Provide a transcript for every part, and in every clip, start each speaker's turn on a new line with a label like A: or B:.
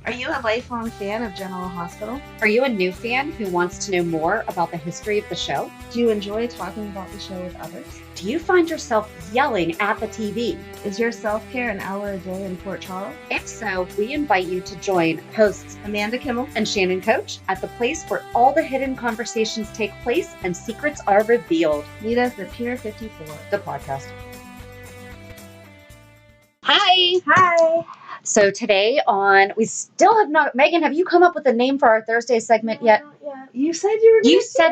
A: Are you a lifelong fan of General Hospital?
B: Are you a new fan who wants to know more about the history of the show?
A: Do you enjoy talking about the show with others?
B: Do you find yourself yelling at the TV?
A: Is your self-care an hour a day in Port Charles?
B: If so, we invite you to join hosts
A: Amanda Kimmel
B: and Shannon Coach at the place where all the hidden conversations take place and secrets are revealed.
A: Meet us at Pier 54,
B: the podcast. Hi.
A: Hi.
B: So today we still have not, Megan, have you come up with a name for our Thursday segment yet?
A: Not yet. You said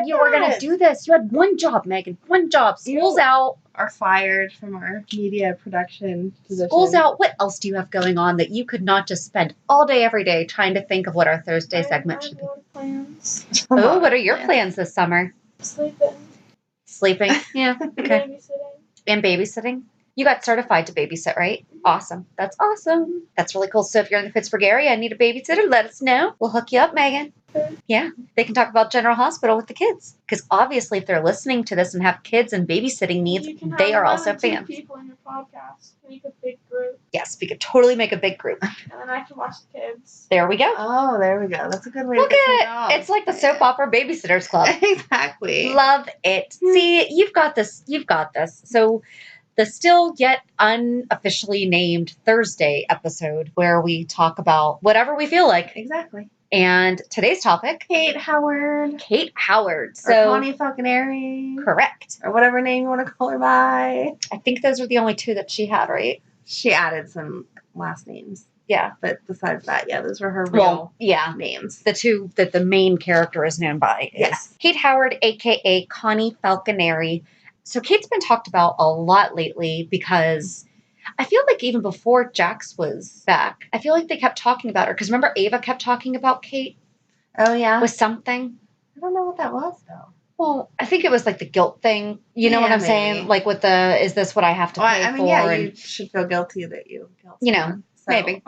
A: you were
B: going to do this. You had one job, Megan. One job. School's out.
A: Are fired from our media production position.
B: School's out. What else do you have going on that you could not just spend all day, every day trying to think of what our Thursday segment should be?
A: Plans.
B: Oh, what are your plans this summer? Sleeping? Yeah. Okay.
C: Babysitting.
B: And babysitting? You got certified to babysit, right? Awesome. That's awesome. That's really cool. So if you're in the Pittsburgh area and need a babysitter, let us know. We'll hook you up, Megan. Yeah. They can talk about General Hospital with the kids. Because obviously if they're listening to this and have kids and babysitting needs, they are also fans.
C: People in your podcast. Make a big group.
B: Yes, we could totally make a big group.
C: And then I can watch the kids.
B: There we go.
A: Oh, there we go. That's a good way
B: Look
A: to get
B: at it. It's like the soap opera Babysitters Club.
A: Exactly.
B: Love it. See, you've got this. You've got this. So the still yet unofficially named Thursday episode where we talk about whatever we feel like.
A: Exactly.
B: And today's topic,
A: Kate Howard.
B: So
A: Or Connie Falconeri.
B: Correct.
A: Or whatever name you want to call her by.
B: I think those are the only two that she had, right?
A: She added some last names.
B: Yeah.
A: But besides that, yeah, those were her real names.
B: The two that the main character is known by is Kate Howard, a.k.a. Connie Falconeri. So Kate's been talked about a lot lately because I feel like even before Jax was back, I feel like they kept talking about her. Because remember Ava kept talking about Kate?
A: Oh, yeah?
B: With something?
A: I don't know what that was, though.
B: Well, I think it was like the guilt thing. You know what I'm saying? Like with the, is this what I have to pay for?
A: Yeah, you should feel guilty that you guilt someone,
B: maybe.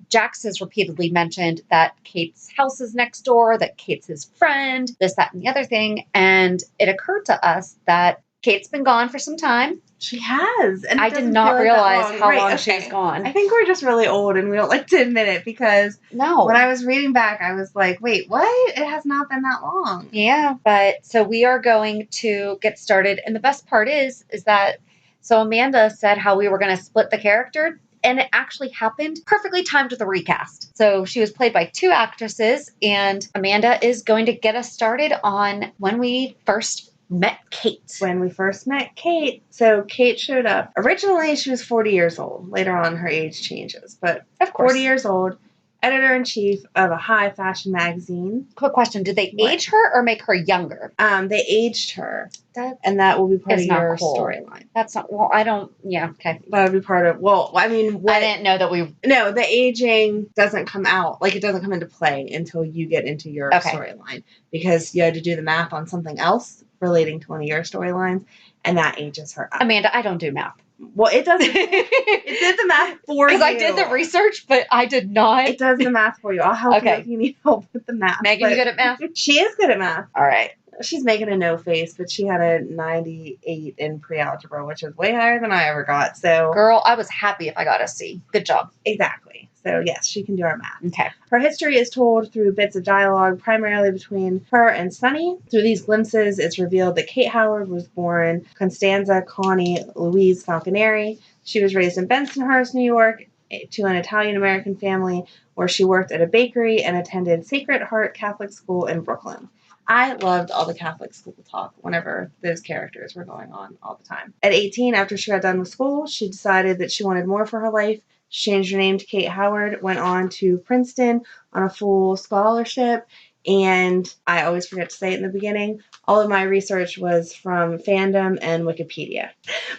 B: Jax has repeatedly mentioned that Kate's house is next door, that Kate's his friend, this, that, and the other thing. And it occurred to us that Kate's been gone for some time.
A: She has. And
B: I did not realize how long she's gone.
A: I think we're just really old and we don't like to admit it because when I was reading back, I was like, wait, what? It has not been that long.
B: Yeah, but so we are going to get started. And the best part is that, so Amanda said how we were going to split the character. And it actually happened perfectly timed with the recast. So she was played by two actresses. And Amanda is going to get us started on when we first met Kate.
A: When we first met Kate. So Kate showed up. Originally, she was 40 years old. Later on, her age changes. But
B: of course.
A: 40 years old, editor-in-chief of a high fashion magazine.
B: Quick question. Did they age her or make her younger?
A: They aged her. And that will be part of your storyline.
B: That's not, well, I don't, yeah, okay.
A: That would be part of, I
B: didn't know that
A: No, the aging doesn't come out, like it doesn't come into play until you get into your storyline. Because you had to do the math on something else relating to one of your storylines, and that ages her up.
B: Amanda, I don't do math.
A: Well, it doesn't. It did the math for you.
B: Because I did the research, but I did not.
A: It does the math for you. I'll help you if you need help with the math.
B: Megan, you good at math?
A: She is good at math.
B: All right.
A: She's making a no face, but she had a 98 in pre-algebra, which is way higher than I ever got. So,
B: girl, I was happy if I got a C. Good job.
A: Exactly. So, yes, she can do our math.
B: Okay.
A: Her history is told through bits of dialogue, primarily between her and Sonny. Through these glimpses, it's revealed that Kate Howard was born Constanza Connie Louise Falconeri. She was raised in Bensonhurst, New York, to an Italian-American family where she worked at a bakery and attended Sacred Heart Catholic School in Brooklyn. I loved all the Catholic school talk whenever those characters were going on all the time. At 18, after she got done with school, she decided that she wanted more for her life. She changed her name to Kate Howard, went on to Princeton on a full scholarship, and I always forget to say it in the beginning, all of my research was from fandom and Wikipedia.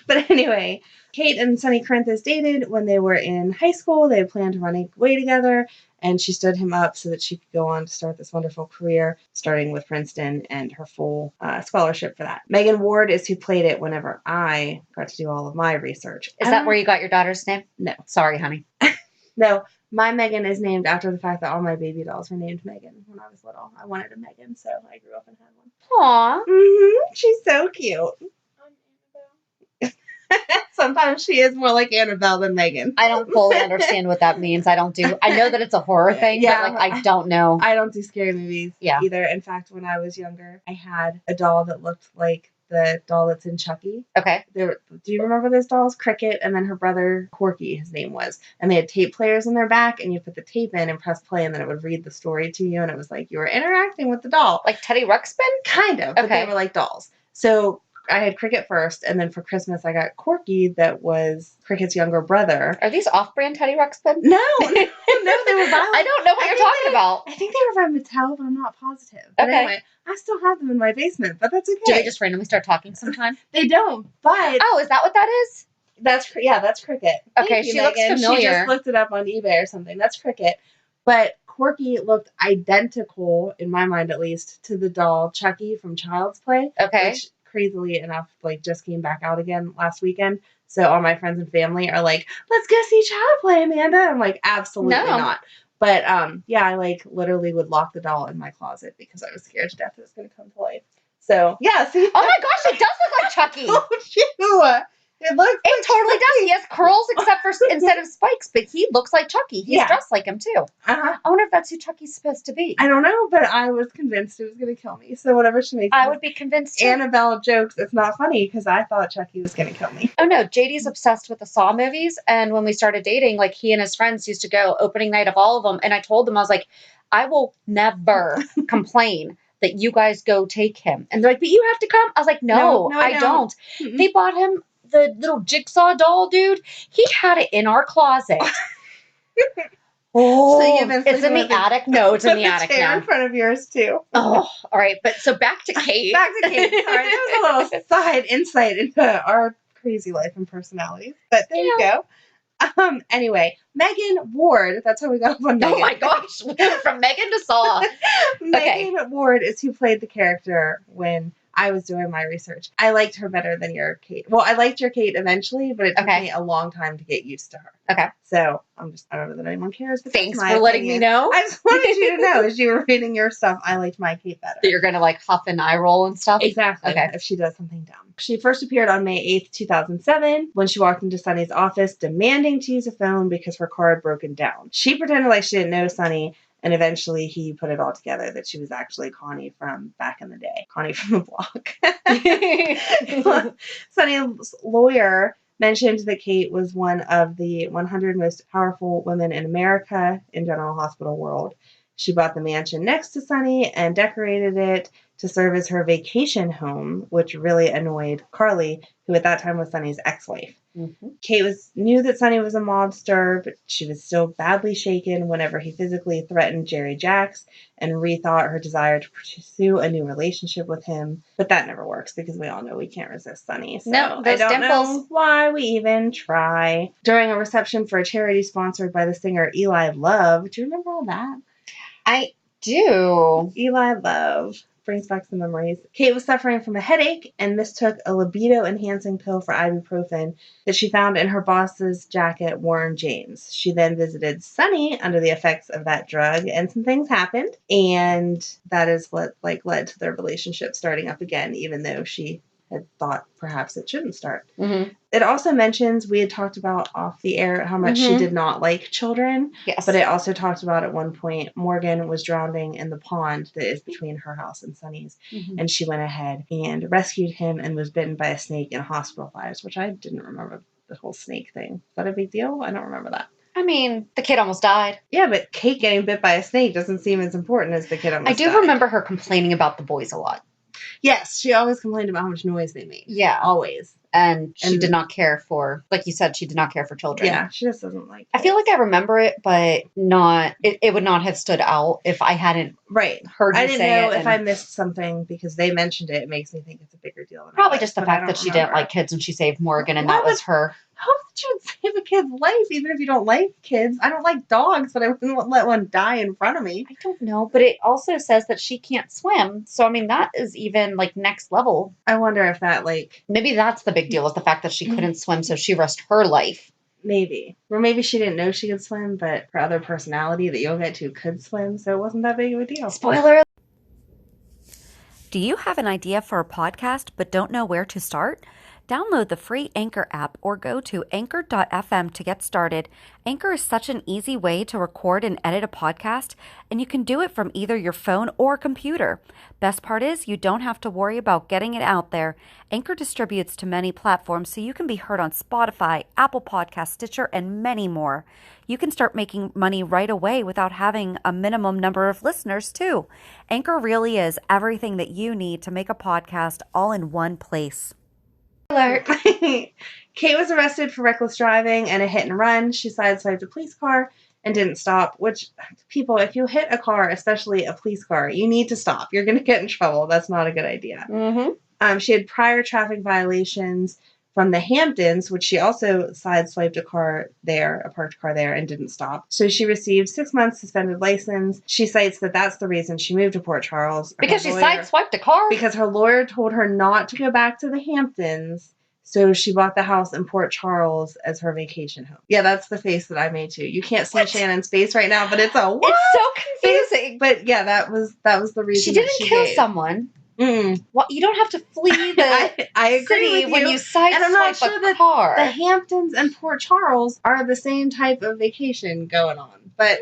A: But anyway, Kate and Sonny Corinthus dated when they were in high school. They planned to run away together, and she stood him up so that she could go on to start this wonderful career, starting with Princeton and her full scholarship for that. Megan Ward is who played it whenever I got to do all of my research.
B: Is that where you got your daughter's name?
A: No.
B: Sorry, honey.
A: No, my Megan is named after the fact that all my baby dolls were named Megan when I was little. I wanted a Megan, so I grew up and had one.
B: Aw.
A: Mm-hmm. She's so cute. Sometimes she is more like Annabelle than Megan.
B: I don't fully understand what that means. I know that it's a horror thing,
A: Yeah.
B: but like I don't know.
A: I don't do scary movies
B: Yeah.
A: either. In fact, when I was younger, I had a doll that looked like the doll that's in Chucky.
B: Okay.
A: Do you remember those dolls? Cricket, and then her brother Corky, his name was. And they had tape players in their back, and you put the tape in and press play, and then it would read the story to you, and it was like you were interacting with the doll.
B: Like Teddy Ruxpin?
A: Kind of, but
B: Okay.
A: they were like dolls. So I had Cricket first, and then for Christmas I got Corky, that was Cricket's younger brother.
B: Are these off-brand Teddy Ruxpin?
A: No, they were by.
B: I don't know what you're talking about.
A: I think they were by Mattel, but I'm not positive. But
B: Okay.
A: anyway, I still have them in my basement, but that's okay.
B: Do they just randomly start talking sometime?
A: They don't, but
B: Oh, is that what that is?
A: that's Cricket.
B: Okay,
A: Thank you,
B: she looks
A: Megan.
B: familiar.
A: She just looked it up on eBay or something. That's Cricket. But Corky looked identical, in my mind at least, to the doll Chucky from Child's Play.
B: Okay.
A: Which, crazily enough, like just came back out again last weekend. So all my friends and family are like, "Let's go see Child Play, Amanda." I'm like, absolutely not. But yeah, I like literally would lock the doll in my closet because I was scared to death it was going to come to life. So yeah, see.
B: Oh my gosh, it does look like Chucky.
A: Oh, it looks.
B: It totally does. He has curls except for instead of spikes, but he looks like Chucky. He's dressed like him too.
A: Uh-huh.
B: I wonder if that's who Chucky's supposed to be.
A: I don't know, but I was convinced it was going to kill me. So whatever she makes.
B: I would be convinced too.
A: Annabelle jokes. It's not funny because I thought Chucky was going to kill me.
B: Oh no, JD's obsessed with the Saw movies, and when we started dating, like he and his friends used to go opening night of all of them, and I told them, I was like, I will never complain that you guys go take him. And they're like, but you have to come. I was like, no, I don't.
A: Mm-mm.
B: They bought him the little jigsaw doll, dude. He had it in our closet. Oh,
A: So you've been
B: it's in
A: sleeping
B: the
A: with the-
B: attic. No, it's in the attic
A: chair
B: now.
A: in front of yours too.
B: Oh, all right. But so back to Kate.
A: Back to Kate. Sorry, that was a little side insight into our crazy life and personalities. But there you go. Anyway, Megan Ward. That's how we got up on Megan.
B: Oh my gosh, we went from Megan to Saw.
A: Megan Ward is who played the character when I was doing my research. I liked her better than your Kate. Well, I liked your Kate eventually, but it took me a long time to get used to her.
B: Okay.
A: So I don't know that anyone cares. But
B: Thanks
A: that's
B: for
A: my
B: letting me
A: opinion.
B: know.
A: I just wanted you to know as you were reading your stuff, I liked my Kate better.
B: That you're going to like huff and eye roll and stuff?
A: Exactly.
B: Okay.
A: If she does something dumb. She first appeared on May 8th, 2007, when she walked into Sonny's office demanding to use a phone because her car had broken down. She pretended like she didn't know Sonny, and eventually he put it all together that she was actually Connie from back in the day. Connie from the block. Sonny's lawyer mentioned that Kate was one of the 100 most powerful women in America in General Hospital world. She bought the mansion next to Sonny and decorated it to serve as her vacation home, which really annoyed Carly, who at that time was Sonny's ex-wife.
B: Mm-hmm.
A: Kate knew that Sonny was a mobster, but she was still badly shaken whenever he physically threatened Jerry Jacks and rethought her desire to pursue a new relationship with him. But that never works because we all know we can't resist Sonny. So
B: No,
A: I
B: those
A: don't know
B: dimples.
A: why we even try. During a reception for a charity sponsored by the singer Eli Love. Do you remember all that?
B: I do.
A: Eli Love. Brings back some memories. Kate was suffering from a headache and mistook a libido-enhancing pill for ibuprofen that she found in her boss's jacket, Warren James. She then visited Sonny under the effects of that drug, and some things happened, and that is what led to their relationship starting up again, even though she had thought perhaps it shouldn't start.
B: Mm-hmm.
A: It also mentions, we had talked about off the air, how much she did not like children.
B: Yes.
A: But it also talked about at one point, Morgan was drowning in the pond that is between her house and Sonny's.
B: Mm-hmm.
A: And she went ahead and rescued him and was bitten by a snake and hospitalized, which I didn't remember the whole snake thing. Is that a big deal? I don't remember that.
B: I mean, the kid almost died.
A: Yeah, but Kate getting bit by a snake doesn't seem as important as the kid almost
B: I do
A: died.
B: remember her complaining about the boys a lot.
A: Yes, she always complained about how much noise they made.
B: Yeah.
A: Always.
B: And she did not care for, like you said, she did not care for children.
A: Yeah, she just doesn't like
B: I feel like I remember it, but it would not have stood out if I hadn't heard you
A: I didn't
B: say
A: know
B: it.
A: if I missed something because they mentioned it. It makes me think it's a bigger deal. Than
B: Probably
A: it was,
B: just the
A: but I
B: fact
A: don't
B: that she
A: remember.
B: didn't like kids and she saved Morgan, and
A: Why
B: that was
A: would-
B: her.
A: How would you save a kid's life, even if you don't like kids? I don't like dogs, but I wouldn't let one die in front of me.
B: I don't know, but it also says that she can't swim. So, I mean, that is even like next level.
A: I wonder if that,
B: Maybe that's the big deal, is the fact that she couldn't swim, so she risked her life.
A: maybe. Or maybe she didn't know she could swim, but her other personality that you'll get to could swim, so it wasn't that big of a deal.
B: Spoiler.
D: Do you have an idea for a podcast but don't know where to start? Download the free Anchor app or go to anchor.fm to get started. Anchor is such an easy way to record and edit a podcast, and you can do it from either your phone or computer. Best part is you don't have to worry about getting it out there. Anchor distributes to many platforms so you can be heard on Spotify, Apple Podcasts, Stitcher, and many more. You can start making money right away without having a minimum number of listeners, too. Anchor really is everything that you need to make a podcast all in one place.
B: Alert.
A: Kate was arrested for reckless driving and a hit and run. She sideswiped a police car and didn't stop, which, people, if you hit a car, especially a police car, you need to stop. You're going to get in trouble. That's not a good idea.
B: Mm-hmm.
A: She had prior traffic violations from the Hamptons, which she also sideswiped a parked car there, and didn't stop. So she received 6 months suspended license. She cites that that's the reason she moved to Port Charles.
B: Because she sideswiped a car?
A: Because her lawyer told her not to go back to the Hamptons, so she bought the house in Port Charles as her vacation home. Yeah, that's the face that I made too. You can't see Shannon's face right now, but it's a what?
B: It's so confusing.
A: But yeah, that was the reason.
B: She didn't kill someone. Well, you don't have to flee the
A: I agree
B: city
A: with you.
B: when you sideswipe a car.
A: The Hamptons and Port Charles are the same type of vacation going on. But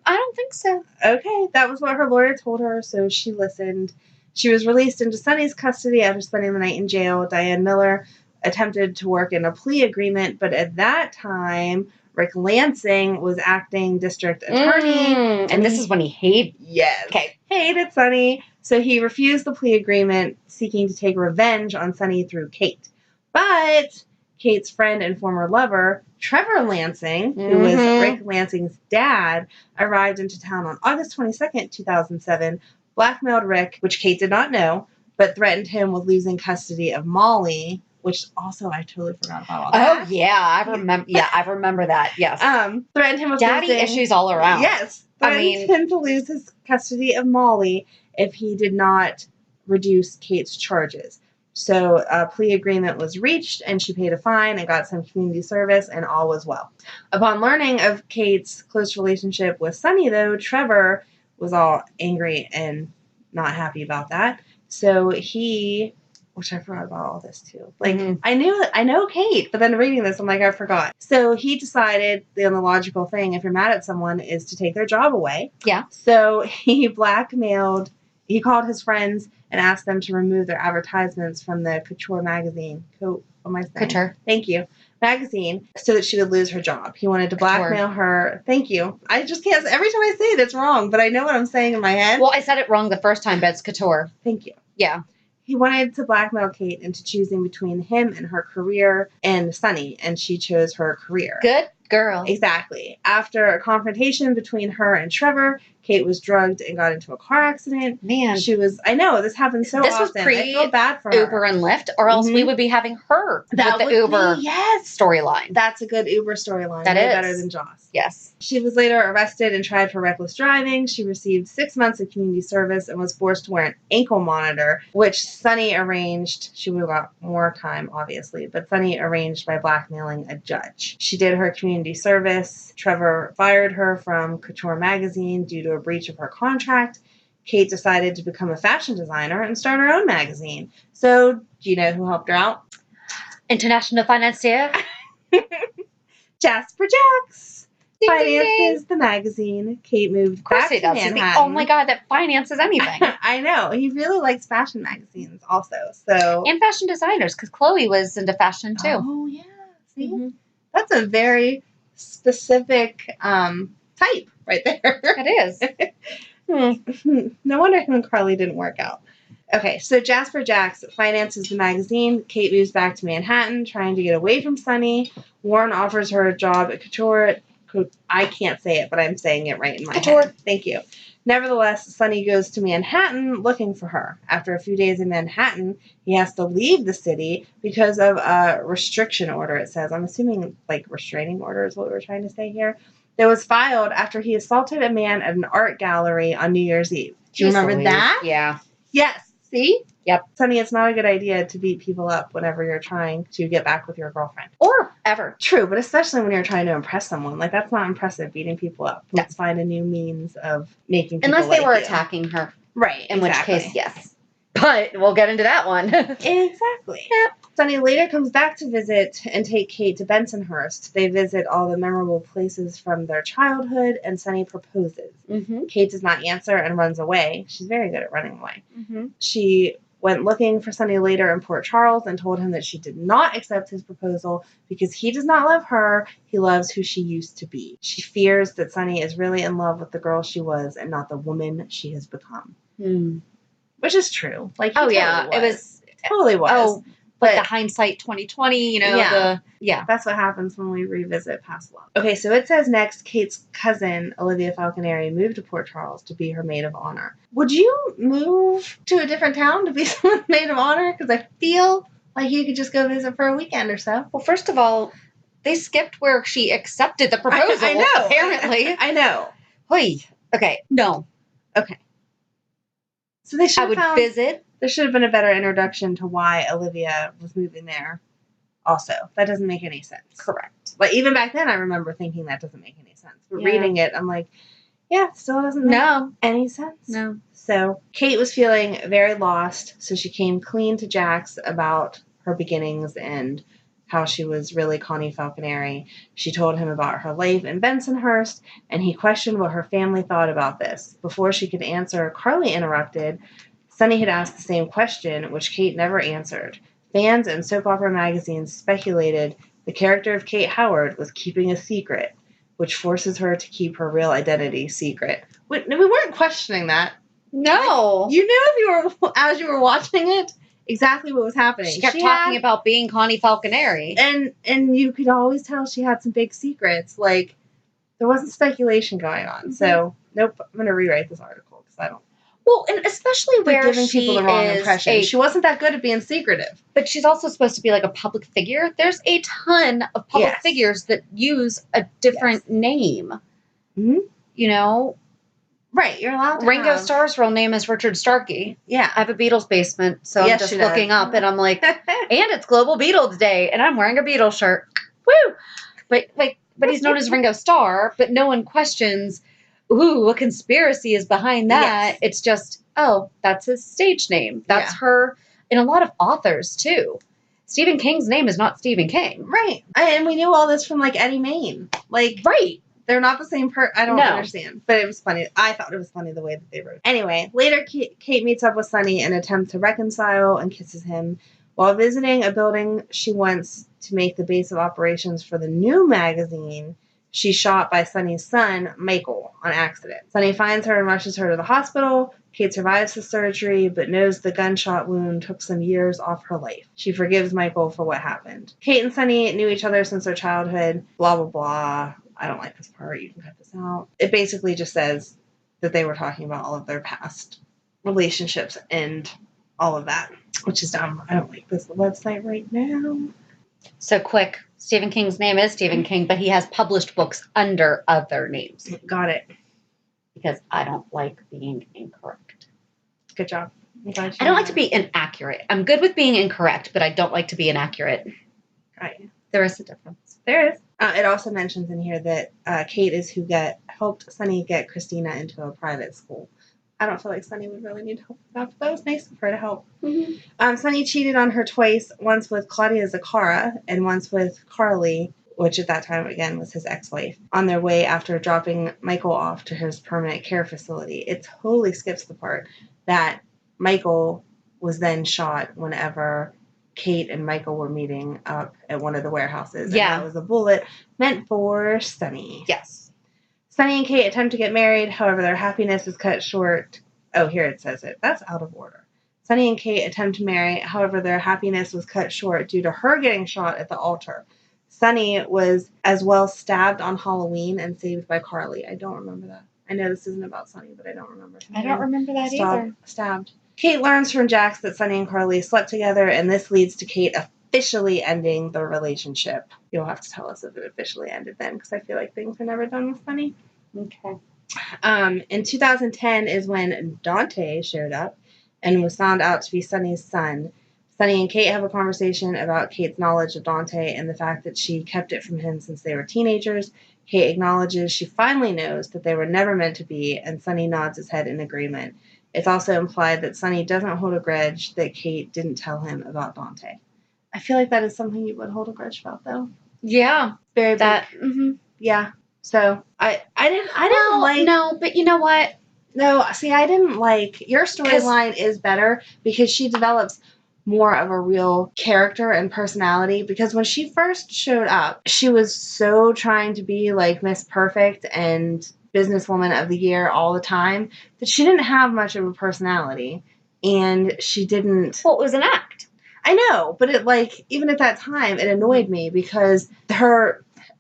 B: I don't think so.
A: Okay, that was what her lawyer told her, so she listened. She was released into Sonny's custody after spending the night in jail. Diane Miller attempted to work in a plea agreement, but at that time, Rick Lansing was acting district attorney.
B: And this is when he hated...
A: Yes.
B: Okay.
A: Hated Sonny. So he refused the plea agreement, seeking to take revenge on Sonny through Kate. But Kate's friend and former lover, Trevor Lansing, who was Rick Lansing's dad, arrived into town on August 22nd, 2007, blackmailed Rick, which Kate did not know, but threatened him with losing custody of Molly, which also I totally forgot about all that.
B: Oh, yeah. I remember. Yeah, I remember that. Yes.
A: Threatened him with
B: daddy
A: losing...
B: issues all around.
A: Yes. Threatened him to lose his custody of Molly if he did not reduce Kate's charges. So a plea agreement was reached, and she paid a fine and got some community service, and all was well. Upon learning of Kate's close relationship with Sonny, though, Trevor was all angry and not happy about that. So he... Which I forgot about all this too. Like, I know Kate, but then reading this, I'm like, I forgot. So he decided the logical thing, if you're mad at someone, is to take their job away.
B: Yeah.
A: So he called his friends and asked them to remove their advertisements from the Couture magazine. What am I saying?
B: Couture.
A: Thank you. Magazine, so that she would lose her job. He wanted to blackmail her. Thank you. I just can't, every time I say it, it's wrong, but I know what I'm saying in my head.
B: Well, I said it wrong the first time, but it's Couture.
A: Thank you.
B: Yeah.
A: He wanted to blackmail Kate into choosing between him and her career and Sonny, and she chose her career.
B: Good girl.
A: Exactly. After a confrontation between her and Trevor, Kate was drugged and got into a car accident.
B: Man.
A: I know, this happens so often.
B: This was pre
A: I feel bad for her.
B: Uber and Lyft, or else we would be having her with the Uber storyline.
A: That's a good Uber storyline.
B: That
A: Way
B: is.
A: better than Joss.
B: Yes.
A: She was later arrested and tried for reckless driving. She received 6 months of community service and was forced to wear an ankle monitor, which Sonny arranged. She would have got more time, obviously, but Sonny arranged by blackmailing a judge. She did her community service. Trevor fired her from Couture magazine due to a breach of her contract. Kate decided to become a fashion designer and start her own magazine. So, do you know who helped her out?
B: International financier.
A: Jasper Jacks finances the magazine. Kate moved back to Manhattan.
B: Oh my God, that finances anything.
A: I know. He really likes fashion magazines also. So
B: and fashion designers, because Chloe was into fashion too.
A: Oh, yeah. See? That's a very specific type right there.
B: It is.
A: No wonder him and Carly didn't work out. Okay, so Jasper Jacks finances the magazine. Kate moves back to Manhattan, trying to get away from Sonny. Warren offers her a job at Couture. I can't say it, but I'm saying it right in my head. Thank you. Nevertheless, Sonny goes to Manhattan looking for her. After a few days in Manhattan, he has to leave the city because of a restriction order, it says. I'm assuming, like, restraining order is what we're trying to say here. That was filed after he assaulted a man at an art gallery on New Year's Eve. Do you remember that?
B: Yeah.
A: Yes. See?
B: Yep.
A: Sonny, it's not a good idea to beat people up whenever you're trying to get back with your girlfriend.
B: Or ever.
A: True, but especially when you're trying to impress someone. Like, that's not impressive, beating people up. Let's find a new means of making people
B: Unless they
A: like
B: were
A: you.
B: attacking her.
A: Right,
B: In which case, yes. But we'll get into that one.
A: Exactly.
B: Yep.
A: Sonny later comes back to visit and take Kate to Bensonhurst. They visit all the memorable places from their childhood, and Sonny proposes.
B: Mm-hmm.
A: Kate does not answer and runs away. She's very good at running away.
B: Mm-hmm.
A: She went looking for Sonny later in Port Charles and told him that she did not accept his proposal because he does not love her. He loves who she used to be. She fears that Sonny is really in love with the girl she was and not the woman she has become. Which is true. Like,
B: Oh, yeah. It was.
A: Totally was.
B: Oh, but the hindsight 2020,
A: That's what happens when we revisit past love. Okay, so it says next, Kate's cousin, Olivia Falconeri, moved to Port Charles to be her maid of honor. Would you move to a different town to be someone's maid of honor? Because I feel like you could just go visit for a weekend or so.
B: Well, first of all, they skipped where she accepted the proposal,
A: I know.
B: apparently.
A: I know.
B: Oy. Okay, no.
A: Okay. So they should
B: have visit.
A: There should have been a better introduction to why Olivia was moving there. Also, that doesn't make any sense.
B: Correct.
A: Like, even back then, I remember thinking that doesn't make any sense. But reading it, I'm like, yeah, it still doesn't make any sense.
B: No.
A: So Kate was feeling very lost, so she came clean to Jax about her beginnings and how she was really Connie Falconeri. She told him about her life in Bensonhurst, and he questioned what her family thought about this. Before she could answer, Carly interrupted. Sonny had asked the same question, which Kate never answered. Fans and soap opera magazines speculated the character of Kate Howard was keeping a secret, which forces her to keep her real identity secret. We weren't questioning that.
B: No.
A: You knew as you were watching it exactly what was happening.
B: She kept talking about being Connie Falconeri.
A: And you could always tell she had some big secrets. Like, there wasn't speculation going on. Mm-hmm. So, nope, I'm going to rewrite this article because I don't.
B: Well, and especially where
A: giving people the wrong impression. She wasn't that good at being secretive.
B: But she's also supposed to be like a public figure. There's a ton of public figures that use a different name.
A: Mm-hmm.
B: You know?
A: Right, you're allowed to
B: Ringo Starr's real name is Richard Starkey.
A: Yeah.
B: I have a Beatles basement, so I'm just looking up and I'm like, and it's Global Beatles Day, and I'm wearing a Beatles shirt. Woo! But he's known as Ringo Starr, but no one questions a conspiracy is behind that. Yes. It's just, that's his stage name. That's her, and a lot of authors, too. Stephen King's name is not Stephen King.
A: Right. And we knew all this from, Eddie Mayne.
B: Right.
A: They're not the same I don't understand. But it was funny. I thought it was funny the way that they wrote it. Anyway, later Kate meets up with Sonny and attempts to reconcile and kisses him. While visiting a building she wants to make the base of operations for the new magazine, she's shot by Sonny's son, Michael, on accident. Sonny finds her and rushes her to the hospital. Kate survives the surgery, but knows the gunshot wound took some years off her life. She forgives Michael for what happened. Kate and Sonny knew each other since their childhood. Blah, blah, blah. I don't like this part. You can cut this out. It basically just says that they were talking about all of their past relationships and all of that, which is dumb. I don't like this website right now.
B: So quick. Stephen King's name is Stephen King, but he has published books under other names.
A: Got it.
B: Because I don't like being incorrect.
A: Good job.
B: I don't like to be inaccurate. I'm good with being incorrect, but I don't like to be inaccurate.
A: Right.
B: There is a difference.
A: There is. It also mentions in here that Kate is who helped Sonny get Christina into a private school. I don't feel like Sonny would really need help with that, but that was nice of her to help. Mm-hmm. Sonny cheated on her twice, once with Claudia Zaccara and once with Carly, which at that time, again, was his ex-wife, on their way after dropping Michael off to his permanent care facility. It totally skips the part that Michael was then shot whenever Kate and Michael were meeting up at one of the warehouses.
B: Yeah.
A: And that was a bullet meant for Sonny.
B: Yes.
A: Sonny and Kate attempt to get married. However, their happiness is cut short. Oh, here it says it. That's out of order. Sonny and Kate attempt to marry. However, their happiness was cut short due to her getting shot at the altar. Sonny was as well stabbed on Halloween and saved by Carly. I don't remember that. I know this isn't about Sonny, but I don't remember.
B: I don't remember that either.
A: Stabbed. Kate learns from Jax that Sonny and Carly slept together, and this leads to Kate officially ending the relationship. You'll have to tell us if it officially ended then, because I feel like things are never done with Sonny.
B: Okay.
A: In 2010 is when Dante showed up and was found out to be Sonny's son. Sonny and Kate have a conversation about Kate's knowledge of Dante and the fact that she kept it from him since they were teenagers. Kate acknowledges she finally knows that they were never meant to be, and Sonny nods his head in agreement. It's also implied that Sonny doesn't hold a grudge that Kate didn't tell him about Dante. I feel like that is something you would hold a grudge about, though.
B: Yeah.
A: Very
B: That.
A: big.
B: Mhm.
A: Yeah. So I didn't
B: Well,
A: like.
B: no, but you know what?
A: No, see, I didn't like. Your storyline is better because she develops more of a real character and personality. Because when she first showed up, she was so trying to be like Miss Perfect and businesswoman of the year all the time that she didn't have much of a personality, and she didn't.
B: Well, it was an act.
A: I know, but it like even at that time it annoyed me because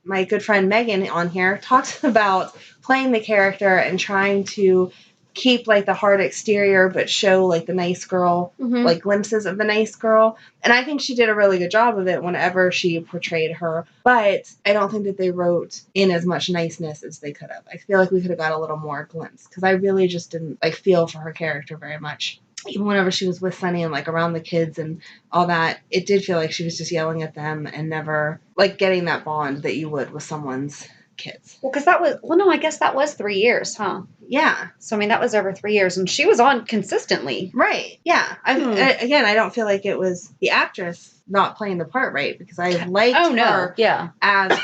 A: my good friend Megan on here talks about playing the character and trying to keep like the hard exterior but show like the nice girl,
B: Mhm.
A: like glimpses of the nice girl. And I think she did a really good job of it whenever she portrayed her. But I don't think that they wrote in as much niceness as they could have. I feel like we could have got a little more glimpse because I really just didn't like feel for her character very much. Even whenever she was with Sonny and like around the kids and all that, it did feel like she was just yelling at them and never like getting that bond that you would with someone's kids.
B: Well, because that was, well, no, I guess that was 3 years, huh?
A: Yeah.
B: So, I mean, that was over 3 years, and she was on consistently.
A: Right. Yeah. Again, I don't feel like it was the actress not playing the part right because I liked her as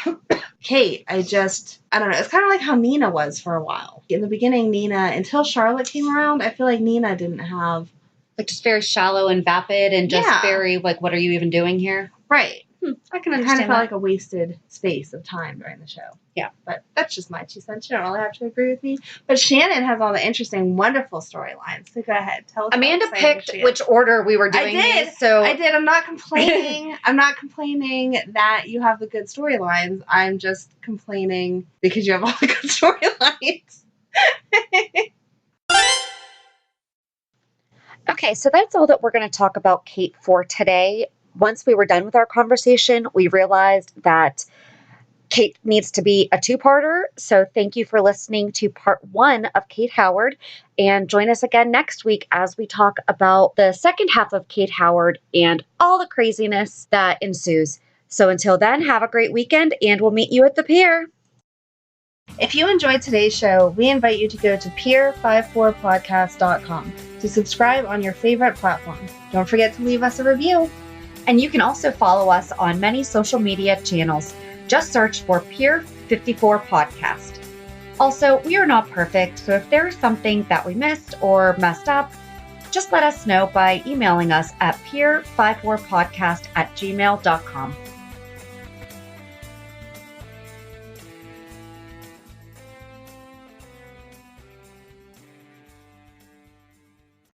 A: Kate. I don't know. It's kind of like how Nina was for a while. In the beginning, Nina, until Charlotte came around, I feel like Nina didn't have...
B: Like, just very shallow and vapid and just
A: Yeah.
B: very, like, what are you even doing here?
A: Right.
B: I can
A: It
B: understand
A: kind of felt
B: that.
A: like a wasted space of time during the show.
B: Yeah.
A: But that's just my 2 cents. You don't really have to agree with me. But Shannon has all the interesting, wonderful storylines. So go ahead. Tell us.
B: Amanda
A: how excited
B: picked
A: she is.
B: which order we were doing these, so
A: I did. I'm not complaining. I'm not complaining that you have the good storylines. I'm just complaining because you have all the good storylines.
B: Okay, so that's all that we're going to talk about Kate for today. Once we were done with our conversation, we realized that Kate needs to be a 2-parter. So thank you for listening to part 1 of Kate Howard. And join us again next week as we talk about the second half of Kate Howard and all the craziness that ensues. So until then, have a great weekend and we'll meet you at the pier.
A: If you enjoyed today's show, we invite you to go to pier54podcast.com to subscribe on your favorite platform. Don't forget to leave us a review.
B: And you can also follow us on many social media channels. Just search for Pier 54 Podcast. Also, we are not perfect, so if there is something that we missed or messed up, just let us know by emailing us at pier54podcast@gmail.com.